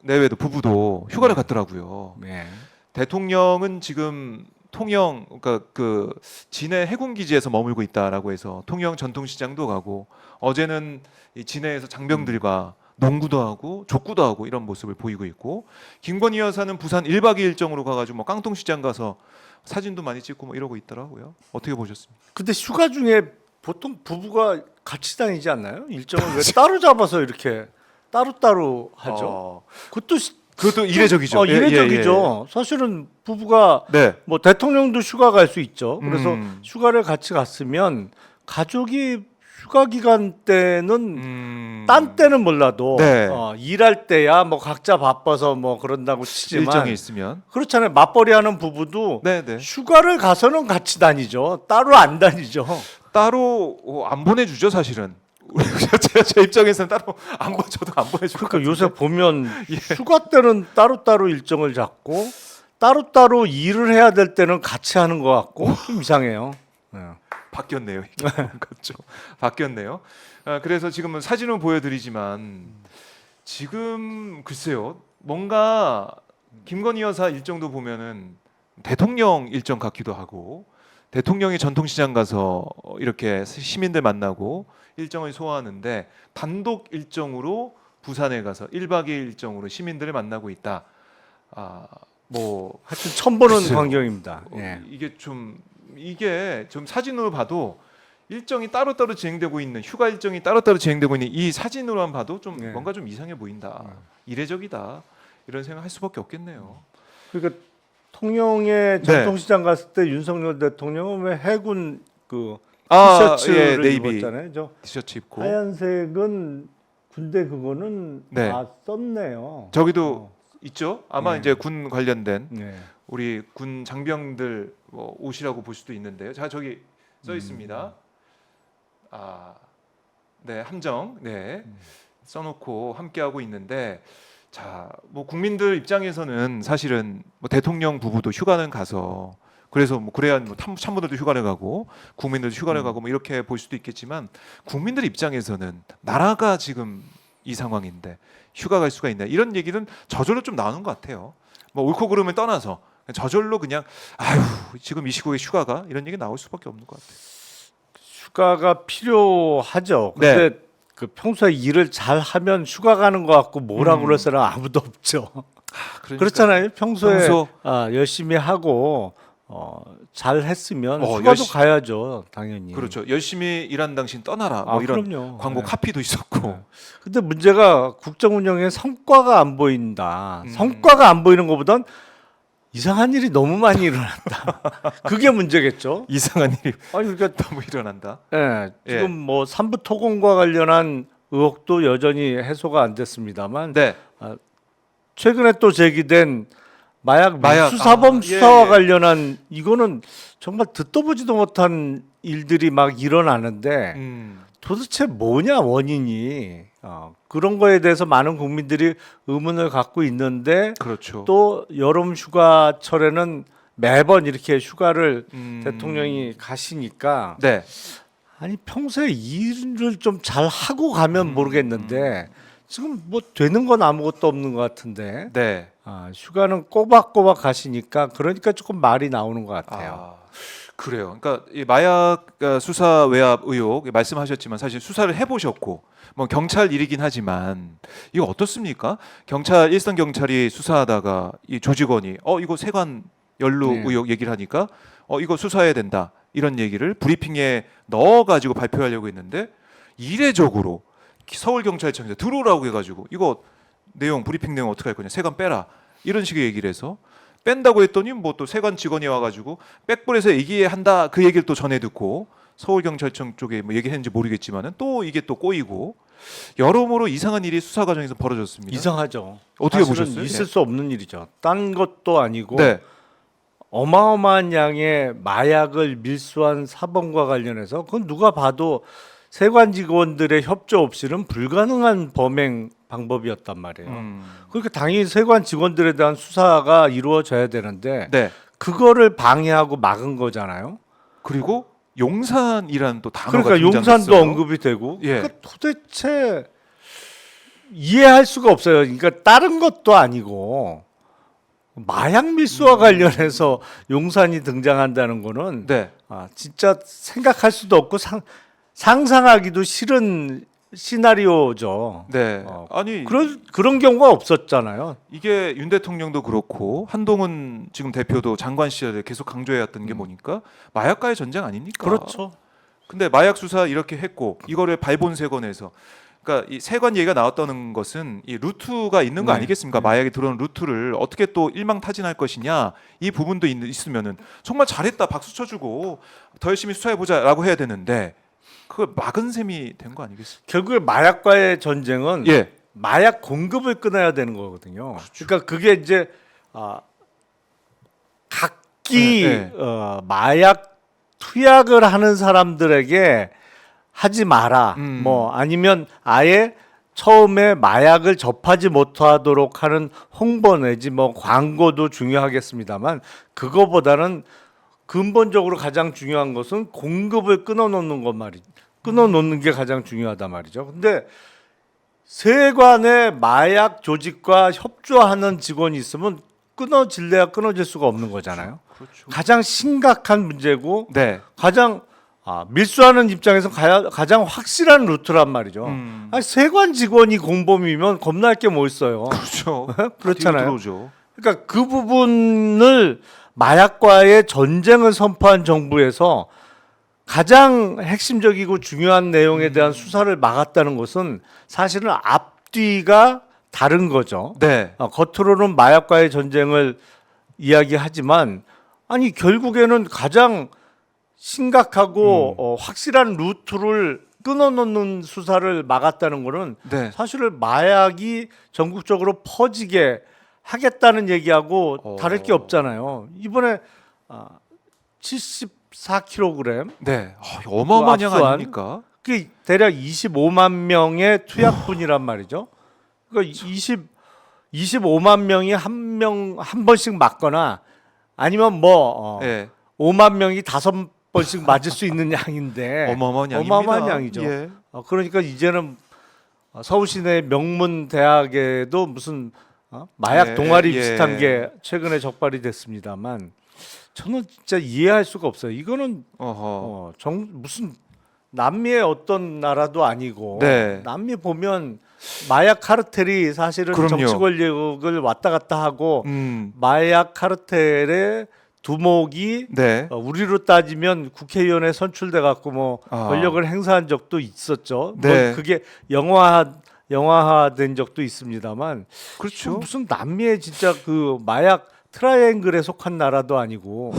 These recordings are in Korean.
내외도 부부도 휴가를 갔더라고요. 네. 대통령은 지금 통영 그러니까 그 진해 해군 기지에서 머물고 있다라고 해서 통영 전통시장도 가고 어제는 이 진해에서 장병들과 농구도 하고 족구도 하고 이런 모습을 보이고 있고 김건희 여사는 부산 1박 2일 일정으로 가가지고 뭐 깡통시장 가서 사진도 많이 찍고 뭐 이러고 있더라고요. 어떻게 보셨습니까? 근데 휴가 중에 보통 부부가 같이 다니지 않나요? 일정을 왜 따로 잡아서 이렇게 따로따로 하죠? 그것도 이례적이죠. 이례적이죠. 사실은 부부가 네. 뭐 대통령도 휴가 갈 수 있죠. 그래서 음. 휴가를 같이 갔으면 가족이 휴가 기간 때는 딴 때는 몰라도 네. 일할 때야 뭐 각자 바빠서 뭐 그런다고 치지만 일정이 있으면 그렇잖아요. 맞벌이하는 부부도 네네. 휴가를 가서는 같이 다니죠. 따로 안 다니죠. 따로 안 보내주죠 사실은. 제 입장에서는 따로 저도 안 보내줄 것 그러니까 같은데. 요새 보면 예. 휴가 때는 따로따로 일정을 잡고 따로따로 일을 해야 될 때는 같이 하는 것 같고 좀 이상해요. 네. 바뀌었네요. 이게 뭔가 좀 바뀌었네요. 그래서 지금은 사진을 보여드리지만 지금 글쎄요 뭔가 김건희 여사 일정도 보면은 대통령 일정 같기도 하고 대통령이 전통시장 가서 이렇게 시민들 만나고 일정을 소화하는데 단독 일정으로 부산에 가서 1박 2일 일정으로 시민들을 만나고 있다. 뭐 하여튼 처음 보는 글쎄요. 광경입니다. 예. 이게 좀 사진으로 봐도 일정이 따로따로 진행되고 있는 휴가 일정이 따로따로 진행되고 있는 이 사진으로만 봐도 좀 네. 뭔가 좀 이상해 보인다. 이례적이다. 이런 생각할 수밖에 없겠네요. 그러니까 통영에 전통시장 갔을 때 윤석열 대통령은 왜 해군 그 티셔츠를 네이비 입었잖아요. 저 티셔츠 입고 하얀색은 군대 그거는 네. 다 썼네요. 저기도 있죠. 아마 네. 이제 군 관련된 네. 우리 군 장병들 뭐 옷이라고 볼 수도 있는데요. 자 저기 써 있습니다. 네 함정 네 써놓고 함께하고 있는데 자 뭐 국민들 입장에서는 사실은 뭐 대통령 부부도 휴가는 가서 그래서 뭐 그래야 뭐 참모들도 휴가를 가고 국민들도 휴가를 가고 뭐 이렇게 볼 수도 있겠지만 국민들 입장에서는 나라가 지금 이 상황인데 휴가 갈 수가 있나 이런 얘기는 저절로 좀 나오는 것 같아요. 뭐 옳고 그름을 떠나서 저절로 그냥 아유 지금 이 시국에 휴가가 이런 얘기 나올 수밖에 없는 것 같아요. 휴가가 필요하죠. 근데 네. 그 평소에 일을 잘 하면 휴가 가는 것 같고 뭐라고 그럴 사람 아무도 없죠. 그러니까 그렇잖아요. 평소에 평소- 열심히 하고 잘 했으면 휴가도 가야죠, 당연히. 그렇죠. 열심히 일한 당신 떠나라. 뭐 이런 그럼요. 광고 네. 카피도 있었고. 네. 근데 문제가 국정 운영에 성과가 안 보인다. 음. 성과가 안 보이는 것보단 이상한 일이 너무 많이 일어났다. 그게 문제겠죠. 이상한 일이 아니 그러니까 너무 일어난다. 지금 뭐 삼부 토건과 관련한 의혹도 여전히 해소가 안 됐습니다만 네. 최근에 또 제기된 마약 마약. 수사범 예, 수사와 예. 관련한 이거는 정말 듣도 보지도 못한 일들이 막 일어나는데 도대체 뭐냐 원인이 그런 거에 대해서 많은 국민들이 의문을 갖고 있는데 그렇죠. 또 여름 휴가철에는 매번 이렇게 휴가를 대통령이 가시니까 네. 아니 평소에 일을 좀 잘 하고 가면 모르겠는데 지금 뭐 되는 건 아무것도 없는 것 같은데 네. 휴가는 꼬박꼬박 가시니까 그러니까 조금 말이 나오는 것 같아요. 그래요. 그러니까 이 마약 수사 외압 의혹 말씀하셨지만 사실 수사를 해보셨고 뭐 경찰 일이긴 하지만 이거 어떻습니까? 일선 경찰이 수사하다가 이 조직원이 이거 세관 연루 네. 의혹 얘기를 하니까 이거 수사해야 된다 이런 얘기를 브리핑에 넣어가지고 발표하려고 했는데 이례적으로 서울경찰청에서 들어오라고 해가지고 이거 브리핑 내용 어떻게 할 거냐 세관 빼라 이런 식의 얘기를 해서 뺀다고 했더니 뭐 또 세관 직원이 와가지고 백불에서 얘기한다 그 얘기를 또 전해 듣고 서울경찰청 쪽에 뭐 얘기했는지 모르겠지만은 또 이게 또 꼬이고 여러모로 이상한 일이 수사 과정에서 벌어졌습니다. 이상하죠. 어떻게 사실은 보셨어요? 있을 수 없는 일이죠. 딴 것도 아니고 네. 어마어마한 양의 마약을 밀수한 사범과 관련해서 그건 누가 봐도 세관 직원들의 협조 없이는 불가능한 범행 방법이었단 말이에요. 그러니까 당연히 세관 직원들에 대한 수사가 이루어져야 되는데 네. 그거를 방해하고 막은 거잖아요. 그리고 용산이라는 또 단어가 그러니까 용산도 등장했어요. 언급이 되고 예. 그러니까 도대체 이해할 수가 없어요. 그러니까 다른 것도 아니고 마약 밀수와 관련해서 용산이 등장한다는 거는 네. 진짜 생각할 수도 없고 상상하기도 싫은 시나리오죠. 네. 아니 그런 경우가 없었잖아요. 이게 윤 대통령도 그렇고 한동훈 지금 대표도 장관 시절에 계속 강조해왔던 게 뭐니까 마약과의 전쟁 아닙니까? 그렇죠. 근데 마약 수사 이렇게 했고 이거를 발본색원에서 그러니까 이 세관 얘기가 나왔다는 것은 이 루트가 있는 거 네. 아니겠습니까? 마약이 들어오는 루트를 어떻게 또 일망타진할 것이냐 이 부분도 있으면은 정말 잘했다 박수 쳐주고 더 열심히 수사해 보자라고 해야 되는데 그걸 막은 셈이 된 거 아니겠습니까? 결국에 마약과의 전쟁은 예, 마약 공급을 끊어야 되는 거거든요. 그러니까 그게 이제 각기 네, 마약 투약을 하는 사람들에게 하지 마라. 뭐 아니면 아예 처음에 마약을 접하지 못하도록 하는 홍보 내지 뭐 광고도 중요하겠습니다만 그거보다는 근본적으로 가장 중요한 것은 공급을 끊어놓는 것 말이죠. 끊어놓는 게 가장 중요하단 말이죠. 근데 세관의 마약 조직과 협조하는 직원이 있으면 끊어질래야 끊어질 수가 없는 거잖아요. 그렇죠. 가장 심각한 문제고 네, 가장 밀수하는 입장에서 가장 확실한 루트란 말이죠. 아니, 세관 직원이 공범이면 겁날 게 뭐 있어요. 그렇죠. 그렇잖아요. 뒤로 들어오죠. 그러니까 그 부분을 마약과의 전쟁을 선포한 정부에서 가장 핵심적이고 중요한 내용에 대한 수사를 막았다는 것은 사실은 앞뒤가 다른 거죠. 네, 겉으로는 마약과의 전쟁을 이야기하지만 아니 결국에는 가장 심각하고 확실한 루트를 끊어놓는 수사를 막았다는 것은 네. 사실은 마약이 전국적으로 퍼지게 하겠다는 얘기하고 다를 게 없잖아요. 이번에 74kg 네, 어마어마한 양 압수한 아닙니까? 그게 대략 25만 명의 투약분이란 말이죠. 그러니까 25만 명이 한 번씩 맞거나 아니면 뭐 네, 5만 명이 5번씩 맞을 수 있는 양인데 어마어마한 양입니다. 어마어마한 양이죠. 예. 그러니까 이제는 서울시내 명문 대학에도 무슨 마약 네, 동아리 예. 비슷한 게 최근에 적발이 됐습니다만 저는 진짜 이해할 수가 없어요. 이거는 무슨 남미의 어떤 나라도 아니고 네. 남미 보면 마약 카르텔이 사실은 그럼요. 정치 권력을 왔다 갔다 하고 마약 카르텔의 두목이 네. 우리로 따지면 국회의원에 선출돼 갖고 뭐 권력을 행사한 적도 있었죠. 네. 뭐 그게 영화화된 적도 있습니다만 그렇죠. 무슨 남미의 진짜 그 마약 트라이앵글에 속한 나라도 아니고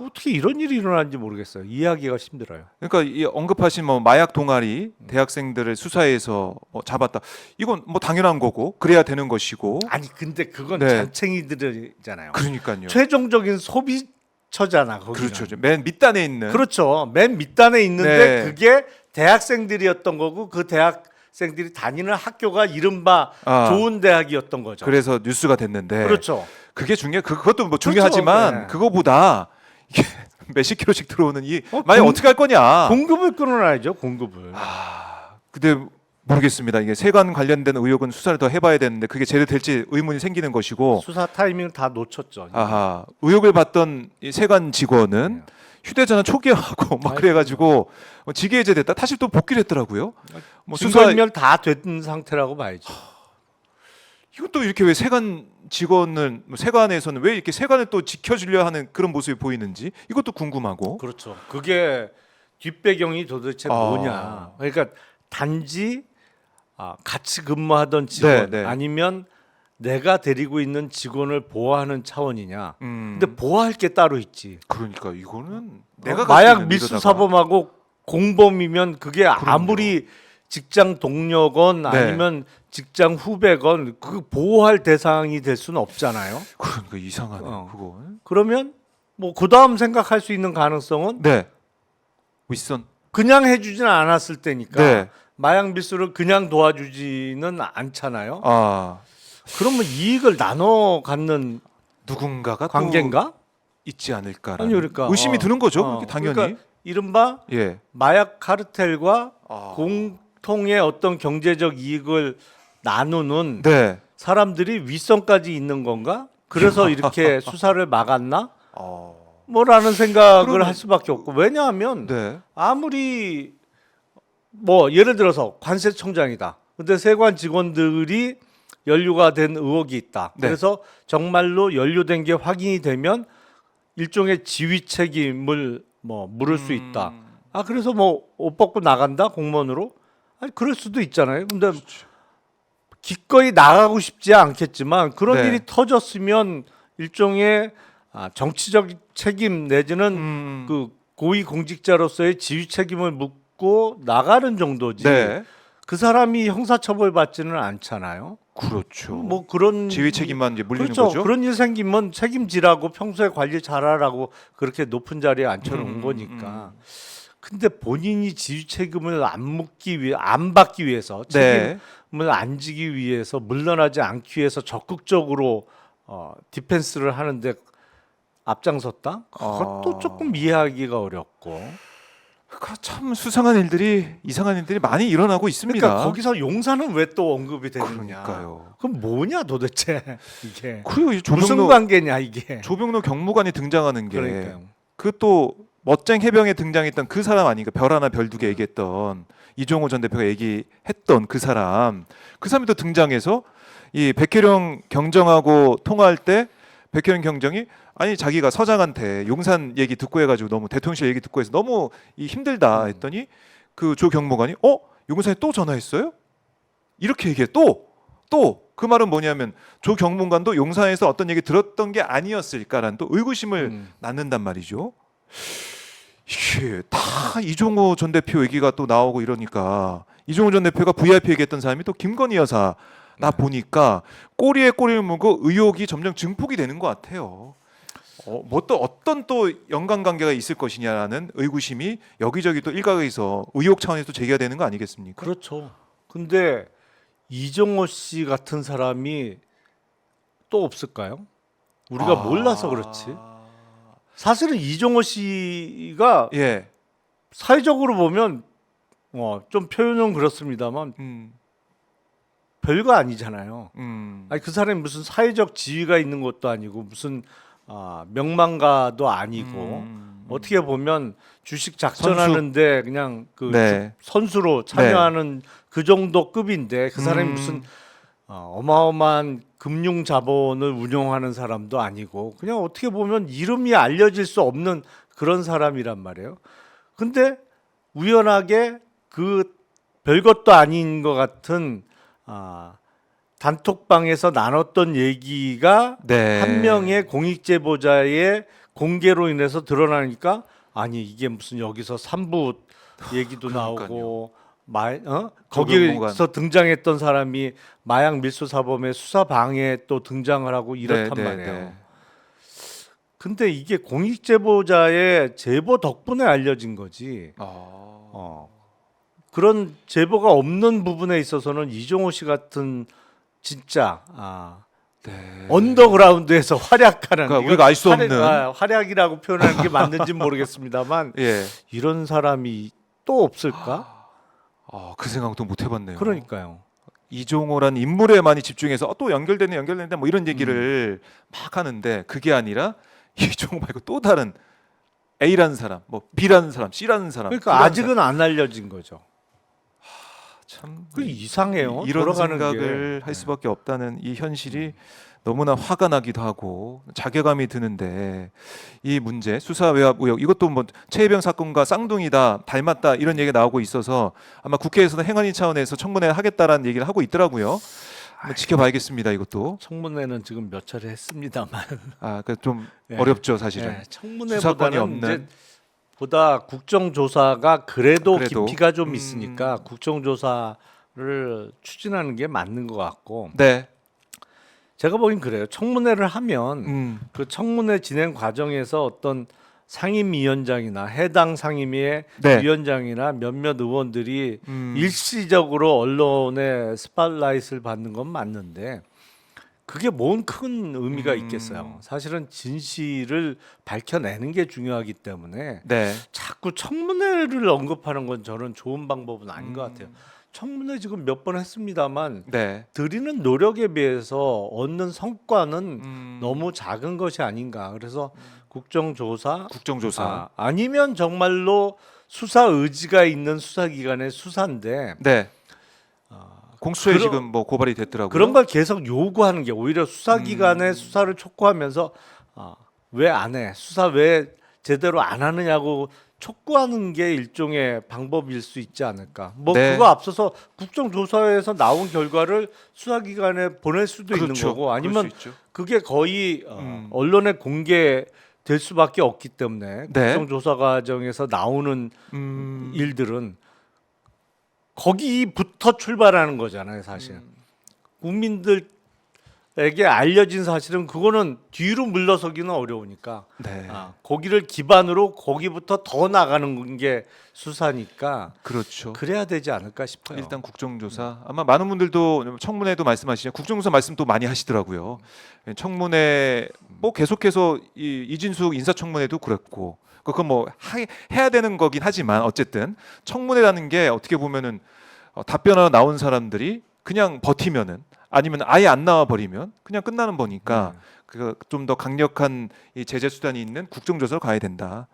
어떻게 이런 일이 일어나는지 모르겠어요. 이해하기가 힘들어요. 그러니까 이 언급하신 뭐 마약 동아리 대학생들을 수사해서 잡았다. 이건 뭐 당연한 거고 그래야 되는 것이고. 아니 근데 그건 네. 잔챙이들이잖아요. 그러니까요. 최종적인 소비처잖아. 거기는. 그렇죠. 맨 밑단에 있는. 그렇죠. 맨 밑단에 있는데 네. 그게 대학생들이었던 거고 그 대학생들이 다니는 학교가 이른바 좋은 대학이었던 거죠. 그래서 뉴스가 됐는데. 그렇죠. 그게 그것도 뭐 중요하지만 네. 그거보다 이게 몇십 킬로씩 들어오는 이 만약 어떻게 할 거냐. 공급을 끊어놔야죠. 공급을. 근데 모르겠습니다. 이게 세관 관련된 의혹은 수사를 더 해봐야 되는데 그게 제대로 될지 의문이 생기는 것이고. 수사 타이밍을 다 놓쳤죠. 의혹을 받던 이 세관 직원은 휴대전화 초기화하고 막 그래가지고 직위해제됐다. 다시 또 복귀를 했더라고요. 뭐 증거인멸 다 된 상태라고 봐야죠. 이것도 이렇게 왜 세관 직원을 세관에서는 왜 이렇게 세관을 또 지켜주려 하는 그런 모습이 보이는지 이것도 궁금하고. 그렇죠. 그게 뒷배경이 도대체 뭐냐. 그러니까 단지 같이 근무하던 직원 네. 아니면 내가 데리고 있는 직원을 보호하는 차원이냐. 근데 근데 보호할 게 따로 있지. 그러니까 이거는 내가 마약 밀수 사범하고 공범이면 그게 아무리 직장 동료건 네. 아니면 직장 후배건 그 보호할 대상이 될 수는 없잖아요. 그러니까 이상하네 그거. 그러면 뭐 그다음 생각할 수 있는 가능성은 네. 윗선. 그냥 해주지는 않았을 때니까 네. 마약 밀수를 그냥 도와주지는 않잖아요. 그러면 이익을 나눠 갖는 누군가가 관계인가? 또 있지 않을까라는 아니, 그러니까, 의심이 드는 거죠. 그렇게 당연히. 그러니까 이른바 예. 마약 카르텔과 공통의 어떤 경제적 이익을 나누는 네. 사람들이 윗선까지 있는 건가? 그래서 이렇게 수사를 막았나? 어. 뭐라는 생각을 그러면- 할 수밖에 없고 왜냐하면 네. 아무리 뭐 예를 들어서 관세청장이다. 근데 세관 직원들이 연루가 된 의혹이 있다. 네. 그래서 정말로 연루된 게 확인이 되면 일종의 지휘 책임을 뭐 물을 수 있다. 아 그래서 뭐 옷 벗고 나간다 공무원으로? 아니 그럴 수도 있잖아요. 근데 기꺼이 나가고 싶지 않겠지만 그런 네. 일이 터졌으면 일종의 정치적 책임 내지는 그 고위 공직자로서의 지휘 책임을 묻고 나가는 정도지. 네. 그 사람이 형사처벌 받지는 않잖아요. 그렇죠. 뭐 그런 지휘 책임만 이제 물리는 그렇죠. 거죠. 그런 일 생기면 책임지라고 평소에 관리 잘하라고 그렇게 높은 자리에 앉혀놓은 거니까. 근데 본인이 지휘 책임을 안 받기 위해서 네. 책임을 안 지기 위해서 물러나지 않기 위해서 적극적으로 디펜스를 하는데 앞장섰다? 그것도 조금 이해하기가 어렵고. 참 수상한 일들이 이상한 일들이 많이 일어나고 있습니다. 그러니까 거기서 용사는 왜 또 언급이 되느냐? 그러니까요. 그럼 뭐냐 도대체 이게 그리고 이 무슨 관계냐 이게? 조병로 경무관이 등장하는 게 그러니까요. 그 또 멋쟁 해병에 등장했던 그 사람 아닌가? 별 하나 별 두 개 얘기했던 이종호 전 대표가 얘기했던 그 사람이 또 등장해서 이 백혜령 경정하고 통화할 때 백혜령 경정이 아니 자기가 서장한테 용산 얘기 듣고 해가지고 너무 대통령실 얘기 듣고 해서 너무 힘들다 했더니 그 조 경무관이 용산에 또 전화했어요? 이렇게 얘기해 또 그 말은 뭐냐면 조 경무관도 용산에서 어떤 얘기 들었던 게 아니었을까라는 또 의구심을 낳는단 말이죠. 이게 다 이종호 전 대표 얘기가 또 나오고 이러니까 이종호 전 대표가 VIP 얘기했던 사람이 또 김건희 여사나 보니까 꼬리에 꼬리를 물고 의혹이 점점 증폭이 되는 것 같아요. 뭐 또 어떤 또 연관관계가 있을 것이냐라는 의구심이 여기저기 또 일각에서 의혹 차원에서 또 제기가 되는 거 아니겠습니까? 그렇죠. 근데 이종호 씨 같은 사람이 또 없을까요? 우리가 몰라서 그렇지. 사실은 이종호 씨가 예. 사회적으로 보면 좀 표현은 그렇습니다만 별거 아니잖아요. 아니 그 사람이 무슨 사회적 지위가 있는 것도 아니고 무슨 명망가도 아니고 어떻게 보면 주식 작전하는데 그냥 그 네. 선수로 참여하는 그 정도 급인데 그 사람이 무슨 어마어마한 금융 자본을 운영하는 사람도 아니고 그냥 어떻게 보면 이름이 알려질 수 없는 그런 사람이란 말이에요. 근데 우연하게 그 별것도 아닌 것 같은 단톡방에서 나눴던 얘기가 네. 한 명의 공익 제보자의 공개로 인해서 드러나니까 아니 이게 무슨 여기서 삼부 얘기도 그러니까요. 나오고 조경모관. 거기서 등장했던 사람이 마약 밀수 사범의 수사 방해에 또 등장을 하고 이렇단 말이에요. 근데 이게 공익 제보자의 제보 덕분에 알려진 거지. 그런 제보가 없는 부분에 있어서는 이종호 씨 같은 진짜 언더그라운드에서 활약하는 그러니까 우리가 알 수 없는 활약이라고 표현하는 게 맞는지 모르겠습니다만 예. 이런 사람이 또 없을까? 그 생각도 못 해봤네요. 그러니까요. 이종호란 인물에 많이 집중해서 또 연결되네 뭐 이런 얘기를 막 하는데 그게 아니라 이종호 말고 또 다른 A라는 사람, 뭐 B라는 사람, C라는 사람. 그러니까 아직은 안 알려진 거죠. 참 그 이상해요. 이런 돌아가는 생각을 게. 할 수밖에 없다는 이 현실이 너무나 화가 나기도 하고 자괴감이 드는데 이 문제 수사 외압 의혹 이것도 뭐 최혜병 사건과 쌍둥이다 닮았다 이런 얘기가 나오고 있어서 아마 국회에서는 행안위 차원에서 청문회 하겠다라는 얘기를 하고 있더라고요. 한번 지켜봐야겠습니다. 이것도 청문회는 지금 몇 차례 했습니다만 좀 네. 어렵죠 사실은. 수사권이 청문회보다는 없는. 이제 보다 국정조사가 그래도 깊이가 좀 음. 있으니까 국정조사를 추진하는 게 맞는 것 같고 네. 제가 보기엔 그래요. 청문회를 하면 그 청문회 진행 과정에서 어떤 상임위원장이나 해당 상임위의 네. 위원장이나 몇몇 의원들이 음. 일시적으로 언론의 스팟라이트를 받는 건 맞는데 그게 뭔 큰 의미가 있겠어요. 사실은 진실을 밝혀내는 게 중요하기 때문에 네. 자꾸 청문회를 언급하는 건 저는 좋은 방법은 아닌 것 같아요. 청문회 지금 몇 번 했습니다만 네. 드리는 노력에 비해서 얻는 성과는 너무 너무 작은 것이 아닌가. 그래서 국정조사 국정조사. 아니면 정말로 수사 의지가 있는 수사기관의 수사인데 네. 공수처에 그런- 지금 뭐 고발이 됐더라고요. 그런 걸 계속 요구하는 게 오히려 수사기관의 수사를 촉구하면서 왜 안 해? 수사 왜 제대로 안 하느냐고 촉구하는 게 일종의 방법일 수 있지 않을까? 뭐 네. 그거 앞서서 국정조사에서 나온 결과를 수사기관에 보낼 수도 있는 그렇죠. 거고 그럴 아니면 수 있죠. 그게 거의 언론에 공개될 수밖에 없기 때문에 네. 국정조사 과정에서 나오는 일들은 거기부터 출발하는 거잖아요, 사실. 국민들에게 알려진 사실은 그거는 뒤로 물러서기는 어려우니까 네. 거기를 기반으로 거기부터 더 나가는 게 수사니까 그렇죠. 그래야 되지 않을까 싶어요. 일단 국정조사 아마 많은 분들도 청문회도 말씀하시죠. 국정조사 말씀도 많이 하시더라고요. 청문회 뭐 계속해서 이진숙 인사청문회도 그랬고 그건 뭐 해야 되는 거긴 하지만 어쨌든 청문회라는 게 어떻게 보면은 답변하러 나온 사람들이 그냥 버티면은 아니면 아예 안 나와 버리면 그냥 끝나는 거니까 그 좀 더 강력한 이 제재 수단이 있는 국정조사로 가야 된다.